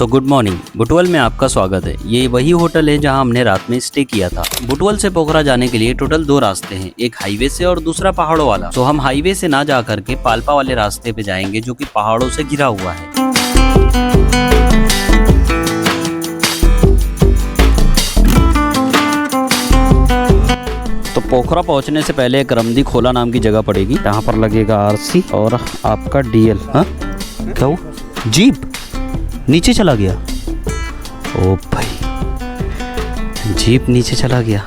So good morning. Butwal में आपका स्वागत है। ये वही होटल है जहां हमने रात में स्टे किया था। बुटवल से पोखरा जाने के लिए टोटल 2 रास्ते हैं, एक हाईवे से और दूसरा पहाड़ों वाला। तो हम हाईवे से ना जा करके पाल्पा वाले रास्ते पे जाएंगे जो कि पहाड़ों से घिरा हुआ है। तो पोखरा पहुंचने से पहले एक रमदी खोला नाम की जगह पड़ेगी, यहाँ पर लगेगा आरसी और आपका डीएल। हाँ क्या हुआ? जीप नीचे चला गया। ओ भाई, जीप नीचे चला गया।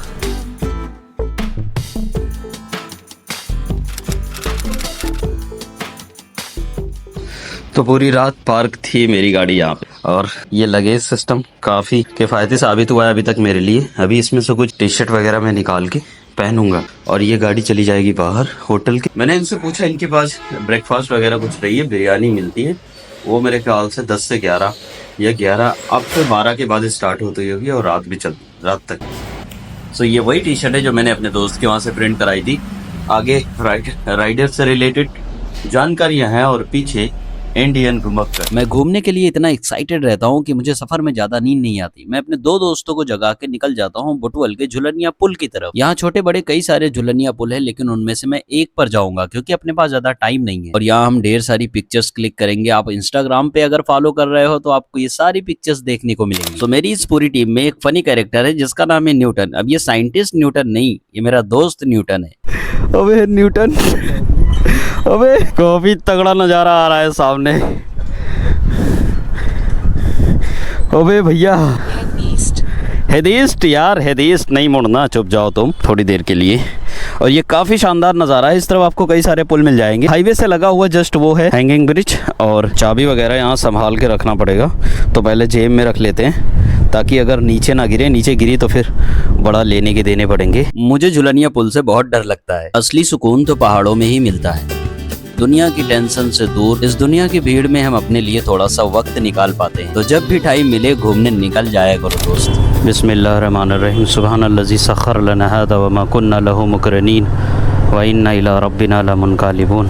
तो पूरी रात पार्क थी मेरी गाड़ी यहाँ पे, और ये लगेज सिस्टम काफी किफायती साबित हुआ है अभी तक मेरे लिए। अभी इसमें से कुछ टी शर्ट वगैरह मैं निकाल के पहनूंगा और ये गाड़ी चली जाएगी बाहर होटल के। मैंने इनसे पूछा, इनके पास ब्रेकफास्ट वगैरह कुछ रही है, बिरयानी मिलती है। वो मेरे ख्याल से 10 से 11 या 11 अब से 12 के बाद स्टार्ट होती होगी और रात तक। सो ये वही टी शर्ट है जो मैंने अपने दोस्त के वहाँ से प्रिंट कराई थी। आगे राइडर से रिलेटेड जानकारियाँ हैं और पीछे इंडियन घुमक्कर। मैं घूमने के लिए इतना एक्साइटेड रहता हूँ कि मुझे सफर में ज्यादा नींद नहीं आती। मैं अपने 2 दोस्तों को जगा के निकल जाता हूँ बुटवल के झुलनिया पुल की तरफ। यहाँ छोटे बड़े कई सारे झुलनिया पुल है, लेकिन उनमें से मैं एक पर जाऊंगा क्योंकि अपने पास ज्यादा टाइम नहीं है। और यहाँ हम ढेर सारी पिक्चर्स क्लिक करेंगे। आप इंस्टाग्राम पे अगर फॉलो कर रहे हो तो आपको ये सारी पिक्चर्स देखने को मिलेंगी। तो मेरी इस पूरी टीम में एक फनी कैरेक्टर है जिसका नाम है न्यूटन। अब ये साइंटिस्ट न्यूटन नहीं, ये मेरा दोस्त न्यूटन है। अबे न्यूटन, अबे काफी तगड़ा नजारा आ रहा है सामने। अबे भैया, हेदिस्ट यार, हेदिस्ट नहीं मुड़ना, चुप जाओ तुम थोड़ी देर के लिए। और ये काफी शानदार नज़ारा है। इस तरफ आपको कई सारे पुल मिल जाएंगे। हाईवे से लगा हुआ जस्ट वो है हैंगिंग ब्रिज, और चाबी वगैरह यहाँ संभाल के रखना पड़ेगा। तो पहले जेब में रख लेते हैं ताकि अगर नीचे ना गिरे, नीचे गिरी तो फिर बड़ा लेने के देने पड़ेंगे। मुझे झुलनिया पुल से बहुत डर लगता है। असली सुकून तो पहाड़ों में ही मिलता है। दुनिया की टेंशन से दूर इस दुनिया की भीड़ में हम अपने लिए थोड़ा सा वक्त निकाल पाते हैं। तो जब भी टाइम मिले घूमने निकल जाया करो दोस्त। बिस्मिल्लाहिर्रहमानिर्रहीम। सुब्हानल्लज़ी सख़्ख़र लना हाज़ा व मा कुन्ना लहू मुक़रिनीन व इन्ना इला रब्बिना लमुनक़ालिबून।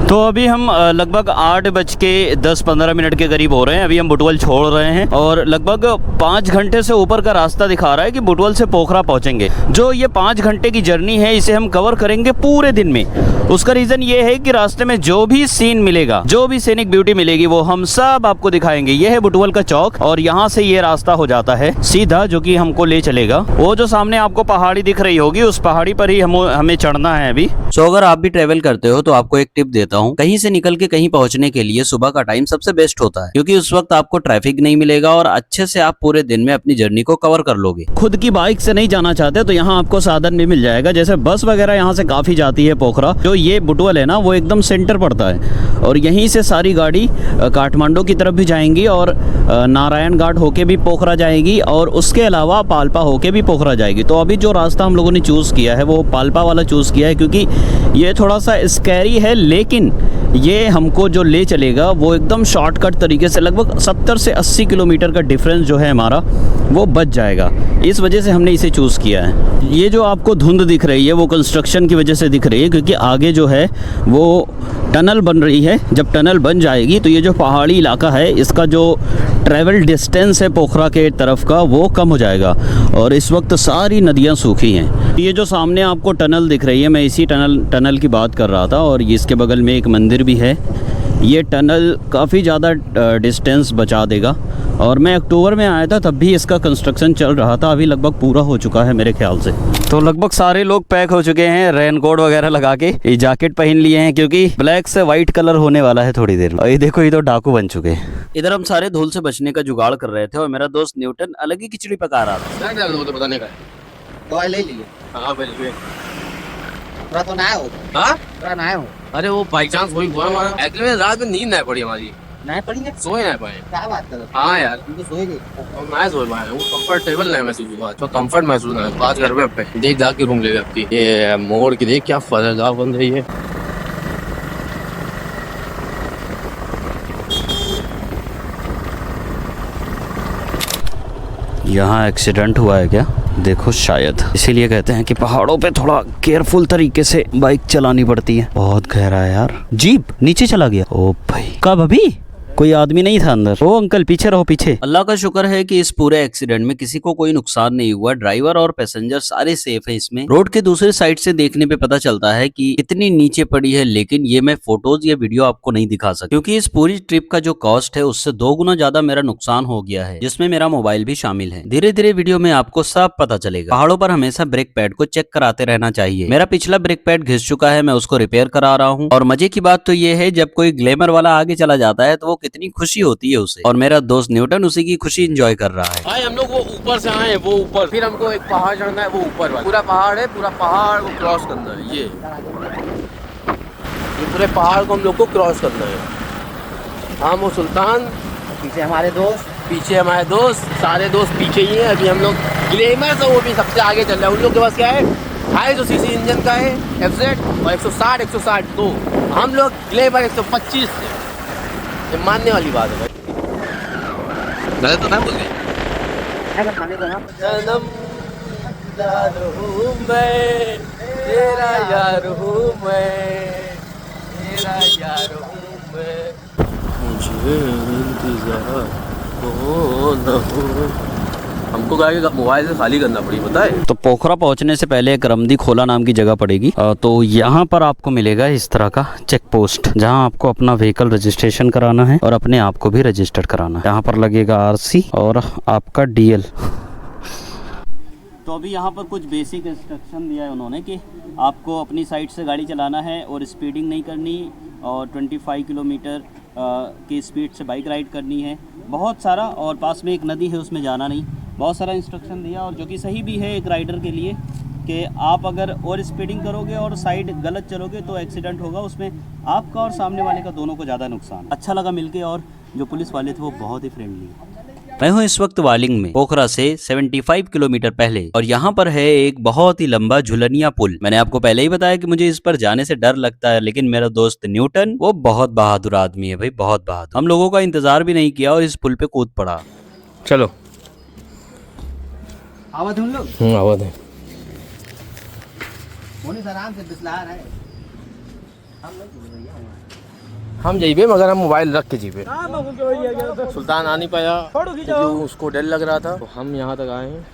तो अभी हम लगभग 8:10-15 के करीब हो रहे हैं। अभी हम बुटवल छोड़ रहे हैं और लगभग 5 घंटे से ऊपर का रास्ता दिखा रहा है कि बुटवल से पोखरा पहुंचेंगे। जो ये 5 घंटे की जर्नी है इसे हम कवर करेंगे पूरे दिन में। उसका रीज़न ये है कि रास्ते में जो भी सीन मिलेगा, जो भी सीनिक ब्यूटी मिलेगी, वो हम सब आपको दिखाएंगे। ये है बुटवल का चौक और यहाँ से ये रास्ता हो जाता है सीधा, जो कि हमको ले चलेगा। वो जो सामने आपको पहाड़ी दिख रही होगी, उस पहाड़ी पर ही हमें चढ़ना है अभी। तो अगर आप भी ट्रेवल करते हो तो आपको एक टिप देता हूँ, कहीं से निकल के कहीं पहुंचने के लिए सुबह का टाइम सबसे बेस्ट होता है, क्योंकि उस वक्त आपको ट्रैफिक नहीं मिलेगा और अच्छे से आप पूरे दिन में अपनी जर्नी को कवर कर लोगे। खुद की बाइक से नहीं जाना चाहते तो यहाँ आपको साधन भी मिल जाएगा, जैसे बस वगैरह यहाँ से काफी जाती है पोखरा। जो ये बुटवल है ना, वो एकदम सेंटर पड़ता है और यहीं से सारी गाड़ी काठमांडू की तरफ भी जाएंगी और नारायण घाट होके भी पोखरा जाएगी और उसके अलावा पाल्पा होके भी पोखरा जाएगी। तो अभी जो रास्ता हम लोगों ने चूज़ किया है वो पाल्पा वाला चूज़ किया है, क्योंकि ये थोड़ा सा स्कैरी है, लेकिन ये हमको जो ले चलेगा वो एकदम शॉर्टकट तरीके से लगभग 70 से 80 किलोमीटर का डिफरेंस जो है हमारा वो बच जाएगा। इस वजह से हमने इसे चूज़ किया है। ये जो आपको धुंध दिख रही है वो कंस्ट्रक्शन की वजह से दिख रही है, क्योंकि आगे जो है वो टनल बन रही है। जब टनल बन जाएगी तो ये जो पहाड़ी इलाका है, इसका जो ट्रैवल डिस्टेंस है पोखरा के तरफ का, वो कम हो जाएगा। और इस वक्त सारी नदियाँ सूखी हैं। ये जो सामने आपको टनल दिख रही है, मैं इसी टनल की बात कर रहा था, और इसके बगल में एक मंदिर भी है। ये टनल काफ़ी ज़्यादा डिस्टेंस बचा देगा। और मैं अक्टूबर में आया था, तब भी इसका कंस्ट्रक्शन चल रहा था। अभी लगभग पूरा हो चुका है मेरे ख्याल से। तो लगभग सारे लोग पैक हो चुके हैं, रेनकोट वगैरह लगा के, ये जैकेट पहन लिए हैं, क्योंकि ब्लैक से वाइट कलर होने वाला है थोड़ी देर में। और ये देखो, ये तो डाकू बन चुके हैं। इधर हम सारे धूल से बचने का जुगाड़ कर रहे थे और मेरा दोस्त न्यूटन अलग ही खिचड़ी पका रहा था। बताने का तो ले लिए। हाँ बिल्कुल। तो ना हो। हाँ? ना हो। अरे वो बाई चांस वही हुआ हमारा। एक्चुअली में रात में नींद नहीं पड़ी हमारी। नहीं पड़ी है? सोए नहीं पाए। क्या बात कर रहे हो? हाँ यार, तुम तो सोए गए। मैं सोए पाया हूँ, कंफर्टेबल नहीं महसूस हुआ। तो कंफर्ट महसूस नहीं। बात कर रहे हैं देख जाके रूम ले अपनी। ये मोड़ की देख क्या फजलदार बन रही है। यहाँ एक्सीडेंट हुआ है क्या? देखो शायद, इसीलिए कहते हैं कि पहाड़ों पे थोड़ा केयरफुल तरीके से बाइक चलानी पड़ती है। बहुत गहरा है यार। जीप नीचे चला गया। ओ भाई, कब? अभी कोई आदमी नहीं था अंदर। ओ अंकल पीछे रहो पीछे। अल्लाह का शुक्र है कि इस पूरे एक्सीडेंट में किसी को कोई नुकसान नहीं हुआ। ड्राइवर और पैसेंजर सारे सेफ है। इसमें रोड के दूसरे साइड से देखने पे पता चलता है कि कितनी नीचे पड़ी है, लेकिन ये मैं फोटोज या वीडियो आपको नहीं दिखा सकता क्योंकि इस पूरी ट्रिप का जो कॉस्ट है उससे 2 गुना ज्यादा मेरा नुकसान हो गया है, जिसमें मेरा मोबाइल भी शामिल है। धीरे धीरे वीडियो में आपको सब पता चलेगा। पहाड़ों पर हमेशा ब्रेक पैड को चेक कराते रहना चाहिए। मेरा पिछला ब्रेक पैड घिस चुका है, मैं उसको रिपेयर करा रहा हूँ। और मजे की बात तो ये है जब कोई ग्लैमर वाला आगे चला जाता है तो वो कितनी खुशी होती है उसे, और मेरा दोस्त न्यूटन उसी की खुशी एंजॉय कर रहा है। भाई हम लोग वो ऊपर से आए, वो ऊपर, फिर हमको एक पहाड़ चढ़ना है, वो ऊपर वाला पूरा पहाड़ है, पूरा पहाड़ को क्रॉस करना है। ये पूरे पहाड़ को हम लोग को क्रॉस करना है। हम वो सुल्तान, पीछे हमारे दोस्त, सारे दोस्त पीछे ही हैं। अभी हम लोग ग्लैमर से वो भी सबसे आगे चल रहा है। उन लोग के पास क्या है, 250 सीसी इंजन का है FZ और 160 तो हम लोग ग्लैमर 125 से। ये मानने वाली बात है भाई। गलत तो ना बोल गए। सनम हूँ मैं, तेरा यार हूँ मैं, तेरा यार हूँ मैं, मुझे इंतजार हो न हो। हमको क्या मोबाइल से खाली करना पड़ी, पता है। तो पोखरा पहुंचने से पहले एक रमदी खोला नाम की जगह पड़ेगी। तो यहाँ पर आपको मिलेगा इस तरह का चेक पोस्ट, जहाँ आपको अपना व्हीकल रजिस्ट्रेशन कराना है और अपने आप को भी रजिस्टर्ड कराना है। यहाँ पर लगेगा RC और आपका DL। तो अभी यहाँ पर कुछ बेसिक इंस्ट्रक्शन दिया है उन्होंने कि आपको अपनी साइड से गाड़ी चलाना है और स्पीडिंग नहीं करनी, और 25 किलोमीटर की स्पीड से बाइक राइड करनी है। बहुत सारा, और पास में एक नदी है उसमें जाना नहीं। बहुत सारा इंस्ट्रक्शन दिया, और जो कि सही भी है एक राइडर के लिए कि आप अगर और स्पीडिंग करोगे और साइड गलत चलोगे तो एक्सीडेंट होगा, उसमें आपका और सामने वाले का दोनों को ज़्यादा नुकसान। अच्छा लगा मिलके, और जो पुलिस वाले थे वो बहुत ही फ्रेंडली है। मैं हूँ इस वक्त वालिंग में, पोखरा से 75 किलोमीटर पहले, और यहाँ पर है एक बहुत ही लंबा झुलनिया पुल। मैंने आपको पहले ही बताया कि मुझे इस पर जाने से डर लगता है, लेकिन मेरा दोस्त न्यूटन वो बहुत बहादुर आदमी है भाई, बहुत बहादुर। हम लोगों का इंतजार भी नहीं किया और इस पुल पे कूद पड़ा। चलो आवाज उन लोग आवाज है, आराम से बिस्लार है। हम जाइए मगर हम मोबाइल रख के जीवे। सुल्तान आ नहीं पाया क्योंकि उसको डर लग रहा था, तो हम यहाँ तक आए हैं।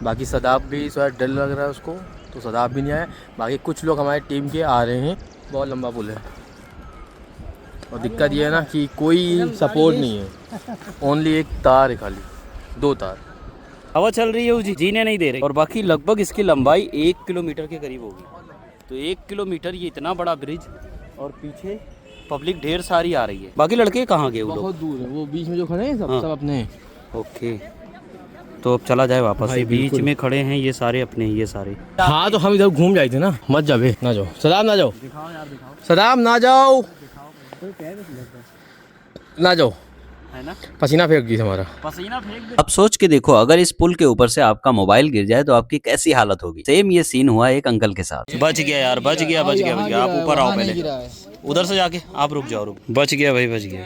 बाकी सदाब भी शायद डर लग रहा है उसको, तो सदाब भी नहीं आया। बाकी कुछ लोग हमारी टीम के आ रहे हैं। बहुत लंबा पुल है, और दिक्कत ये है ना कि कोई सपोर्ट नहीं है, ओनली एक तार है, खाली 2 तार। हवा चल रही है, जीने नहीं दे रही, और बाकी लगभग इसकी लंबाई 1 किलोमीटर के करीब होगी। तो 1 किलोमीटर ये इतना बड़ा ब्रिज, और पीछे पब्लिक ढेर सारी आ रही है। बाकी लड़के कहाँ गए? वो बहुत दूर है, वो बीच में जो खड़े हैं सब हाँ। सब अपने। ओके, तो अब चला जाए वापस। भाई बीच बिल्कुल। में खड़े हैं ये सारे अपने, ये सारे। हाँ तो हम इधर घूम जाए थे ना, मत जावे ना जाओ। सदाब ना जाओ, सदाब ना जाओ, ना जाओ, है ना, पसीना फेंक दी हमारा। पसीना फेंक दे। अब सोच के देखो, अगर इस पुल के ऊपर से आपका मोबाइल गिर जाए तो आपकी कैसी हालत होगी। सेम ये सीन हुआ एक अंकल के साथ। बच गया यार, बच गया। आप ऊपर आओ पहले, उधर से जाके आप रुक जाओ, बच गया भाई, बच गया।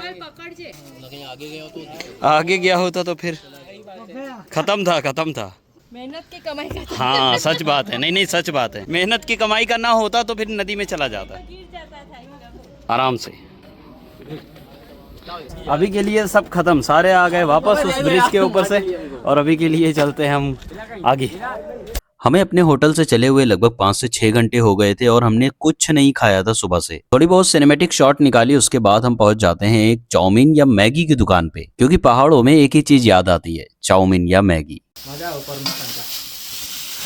आगे गया होता तो फिर खत्म था। मेहनत की कमाई का। हाँ सच बात है, नहीं सच बात है। मेहनत की कमाई का ना होता तो फिर नदी में चला जाता आराम से। अभी के लिए सब खत्म, सारे आ गए वापस उस ब्रिज के ऊपर से, और अभी के लिए चलते हैं हम आगे। हमें अपने होटल से चले हुए लगभग 5 से 6 घंटे हो गए थे, और हमने कुछ नहीं खाया था सुबह से। थोड़ी बहुत सिनेमैटिक शॉट निकाली, उसके बाद हम पहुंच जाते हैं एक चाउमीन या मैगी की दुकान पे, क्योंकि पहाड़ों में एक ही चीज याद आती है, चाउमीन या मैगी।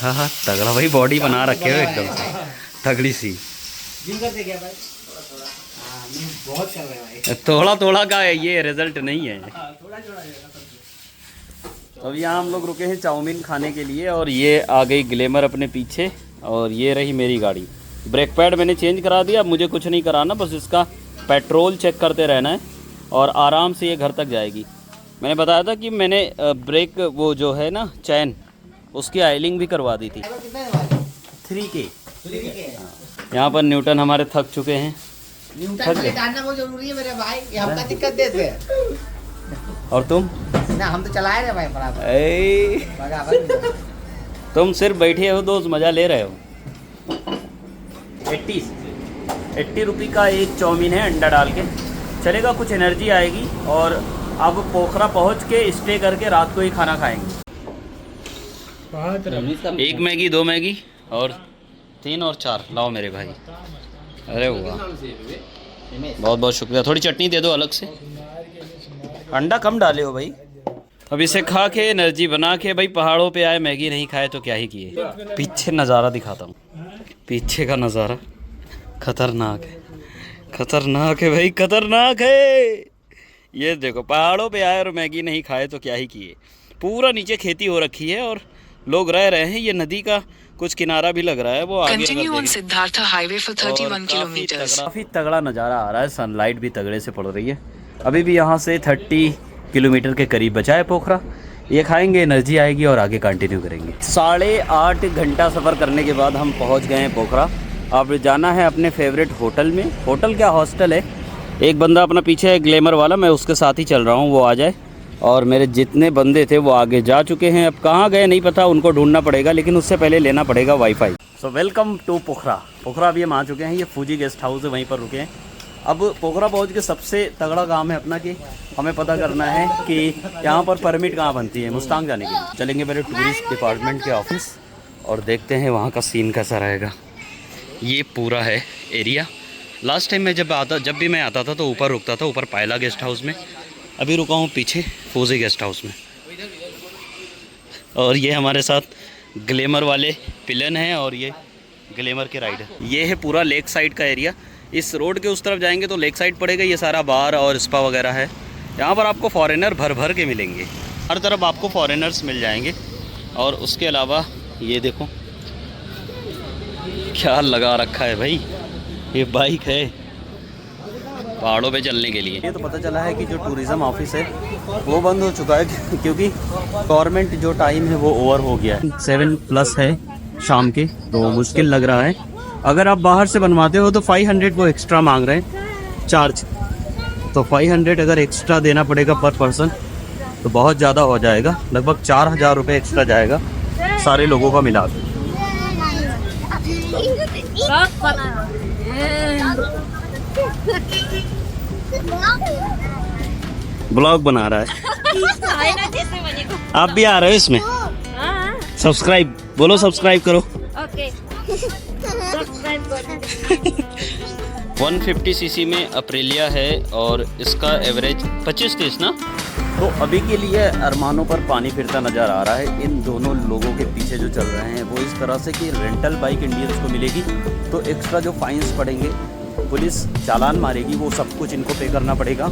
हाँ तगड़ा भाई, बॉडी बना रखे हो एकदम से तगड़ी सी। थोड़ा का है ये, रिजल्ट नहीं है। तो अब यहाँ हम लोग रुके हैं चाउमीन खाने के लिए, और ये आ गई ग्लैमर अपने पीछे, और ये रही मेरी गाड़ी। ब्रेक पैड मैंने चेंज करा दिया, मुझे कुछ नहीं कराना, बस इसका पेट्रोल चेक करते रहना है, और आराम से ये घर तक जाएगी। मैंने बताया था कि मैंने ब्रेक वो जो है ना चैन, उसकी आयलिंग भी करवा दी थी। 3K। यहाँ पर न्यूटन हमारे थक चुके हैं। न्यूटन से जानना बहुत जरूरी है मेरे भाई, ये हमका दिक्कत देते हैं। और तुम? ना हम तो चलाए रहे भाई बराबर। बराबर। तुम सिर्फ बैठे हो दोस्त, मजा ले रहे हो। 80 रुपये का एक चाउमीन है, अंडा डाल के चलेगा, कुछ एनर्जी आएगी। और अब पोखरा पहुंच के स्टे करके रात को ही खाना खाएंगे। एक मैगी, 2 मैगी और 3 और 4 लाओ मेरे भाई। अरे वाह, बहुत बहुत शुक्रिया। थोड़ी चटनी दे दो अलग से, अंडा कम डाले हो भाई। अब इसे खा के एनर्जी बना के भाई पहाड़ों पे आए, मैगी नहीं खाए तो क्या ही किए। पीछे नज़ारा दिखाता हूँ, पीछे का नज़ारा खतरनाक है, खतरनाक है भाई, खतरनाक है। ये देखो, पहाड़ों पे आए और मैगी नहीं खाए तो क्या ही किए। पूरा नीचे खेती हो रखी है और लोग रह रहे हैं। ये नदी का कुछ किनारा भी लग रहा है, वो आगे सिद्धार्थ हाईवे फॉर 31 किलोमीटर्स। काफ़ी तगड़ा नज़ारा आ रहा है, सनलाइट भी तगड़े से पड़ रही है। अभी भी यहाँ से 30 किलोमीटर के करीब बचा है पोखरा। ये खाएंगे, एनर्जी आएगी और आगे कंटिन्यू करेंगे। 8.5 घंटा सफ़र करने के बाद हम पहुँच गए हैं पोखरा। अब जाना है अपने फेवरेट होटल में। होटल क्या, हॉस्टल है। एक बंदा अपना पीछे है ग्लैमर वाला, मैं उसके साथ ही चल रहा हूँ, वो आ जाए। और मेरे जितने बंदे थे वो आगे जा चुके हैं। अब कहाँ गए नहीं पता, उनको ढूंढना पड़ेगा, लेकिन उससे पहले लेना पड़ेगा वाईफाई। सो वेलकम टू पोखरा। पोखरा अभी हम आ चुके हैं, ये फूजी गेस्ट हाउस है, वहीं पर रुके हैं। अब पोखरा पहुंच के सबसे तगड़ा काम है अपना कि हमें पता करना है कि यहाँ पर परमिट कहाँ बनती है मुस्तांग जाने के लिए। चलेंगे मेरे टूरिस्ट डिपार्टमेंट के ऑफिस और देखते हैं वहाँ का सीन कैसा रहेगा। ये पूरा है एरिया। लास्ट टाइम मैं जब भी मैं आता था तो ऊपर रुकता था, ऊपर पायला गेस्ट हाउस में। अभी रुका हूँ पीछे फूजी गेस्ट हाउस में। और ये हमारे साथ ग्लैमर वाले पिलन हैं और ये ग्लैमर के राइडर। ये है पूरा लेक साइड का एरिया। इस रोड के उस तरफ जाएंगे तो लेक साइड पड़ेगा। ये सारा बार और स्पा वगैरह है। यहाँ पर आपको फॉरेनर भर भर के मिलेंगे, हर तरफ आपको फॉरेनर्स मिल जाएंगे। और उसके अलावा ये देखो क्या लगा रखा है भाई, ये बाइक है पहाड़ों पे चलने के लिए। ये तो पता चला है कि जो टूरिज़्म ऑफिस है वो बंद हो चुका है, क्योंकि गवर्नमेंट जो टाइम है वो ओवर हो गया है। 7+ है शाम के, तो मुश्किल लग रहा है। अगर आप बाहर से बनवाते हो तो 500 वो एक्स्ट्रा मांग रहे हैं चार्ज। तो 500 अगर एक्स्ट्रा देना पड़ेगा पर पर्सन तो बहुत ज़्यादा हो जाएगा, लगभग 4000 रुपये एक्स्ट्रा जाएगा सारे लोगों का मिला के। ब्लॉग बना रहा है, आप भी आ रहे हो इसमें? सब्सक्राइब बोलो, सब्सक्राइब करो। ओके 150 सीसी में अप्रिलिया है और इसका एवरेज 25-30 ना। तो अभी के लिए अरमानों पर पानी फिरता नज़र आ रहा है। इन दोनों लोगों के पीछे जो चल रहे हैं वो इस तरह से कि रेंटल बाइक इंडियंस को मिलेगी तो एक्स्ट्रा जो फाइन्स पड़ेंगे, पुलिस चालान मारेगी, वो सब कुछ इनको पे करना पड़ेगा।